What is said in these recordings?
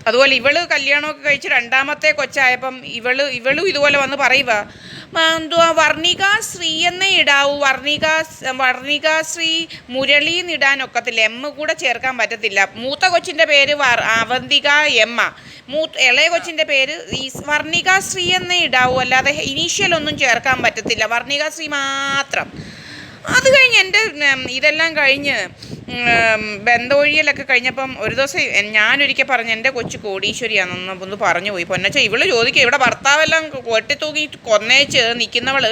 അതുപോലെ ഇവള് കല്യാണമൊക്കെ കഴിച്ച് രണ്ടാമത്തെ കൊച്ചായപ്പം ഇവളും ഇതുപോലെ വന്ന് പറയുക, എന്തുവാ വർണിക ശ്രീ എന്നേ ഇടാവൂ, വർണിക ശ്രീ മുരളി എന്നിടാൻ ഒക്കത്തില്ല, എം കൂടെ ചേർക്കാൻ പറ്റത്തില്ല. മൂത്ത കൊച്ചിൻ്റെ പേര് അവന്തിക എമ്മ, ഇളയ കൊച്ചിൻ്റെ പേര് ഈ വർണിക ശ്രീ എന്നേ ഇടാവൂ, അല്ലാതെ ഇനീഷ്യൽ ഒന്നും ചേർക്കാൻ പറ്റത്തില്ല, വർണിക ശ്രീ മാത്രം. അത് കഴിഞ്ഞ് എൻ്റെ ഇതെല്ലാം കഴിഞ്ഞ് ബന്ധമൊഴിയലൊക്കെ കഴിഞ്ഞപ്പം ഒരു ദിവസം ഞാനൊരിക്കൽ പറഞ്ഞു എൻ്റെ കൊച്ചു കോടീശ്വരിയാണെന്ന് ഒന്ന് പറഞ്ഞു പോയി. പൊന്നച്ച ഇവള് ചോദിക്കുക, ഇവിടെ ഭർത്താവെല്ലാം വെട്ടിത്തൂക്കി കൊന്നേച്ച് നിൽക്കുന്നവൾ,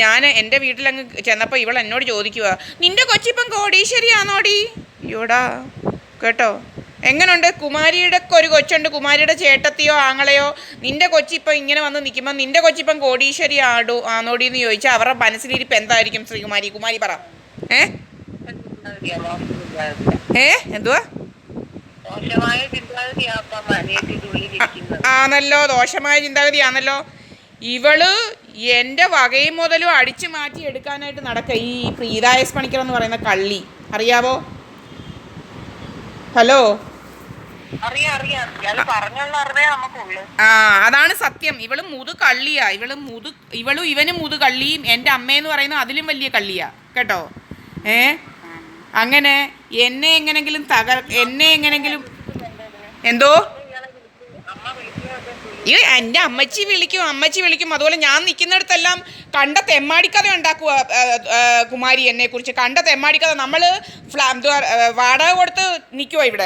ഞാൻ എൻ്റെ വീട്ടിലങ്ങ് ചെന്നപ്പോൾ ഇവൾ എന്നോട് ചോദിക്കുക, നിൻ്റെ കൊച്ചിപ്പം കോടീശ്വരിയാണോടി? അയ്യോടാ കേട്ടോ, എങ്ങനെയുണ്ട്? കുമാരിയുടെ ഒരു കൊച്ചുണ്ട്, കുമാരിയുടെ ചേട്ടത്തിയോ ആങ്ങളെയോ, നിൻ്റെ കൊച്ചിപ്പം ഇങ്ങനെ വന്ന് നിൽക്കുമ്പോൾ നിൻ്റെ കൊച്ചിപ്പം കോടീശ്വരി ആണോടി എന്ന് ചോദിച്ചാൽ അവരുടെ മനസ്സിലിരിപ്പ് എന്തായിരിക്കും? കുമാരി പറ. എന്തുവാ? ആണല്ലോ, ദോഷമായ ചിന്താഗതിയാണല്ലോ. ഇവള് എൻ്റെ വകയും മുതലും അടിച്ചു മാറ്റി എടുക്കാനായിട്ട് നടക്കുക ഈ പ്രീതായസ് പണിക്കർ എന്ന് പറയുന്ന കള്ളി, അറിയാവോ? ഹലോ, അതാണ് സത്യം. ഇവള് മുതു കള്ളിയാ, ഇവളും ഇവനും മുതു കള്ളിയും, എൻ്റെ അമ്മയെന്ന് പറയുന്നത് അതിലും വലിയ കള്ളിയാ കേട്ടോ. അങ്ങനെ എന്നെ എങ്ങനെങ്കിലും എന്തോ എൻ്റെ അമ്മച്ചി വിളിക്കും. അതുപോലെ ഞാൻ നിൽക്കുന്നിടത്തെല്ലാം കണ്ട തെമ്മാടിക്കഥ ഉണ്ടാക്കുക കുമാരി എന്നെ കുറിച്ച്, കണ്ട തെമ്മാടിക്കഥ. നമ്മൾ വാടക കൊടുത്ത് നിൽക്കുവോ ഇവിടെ?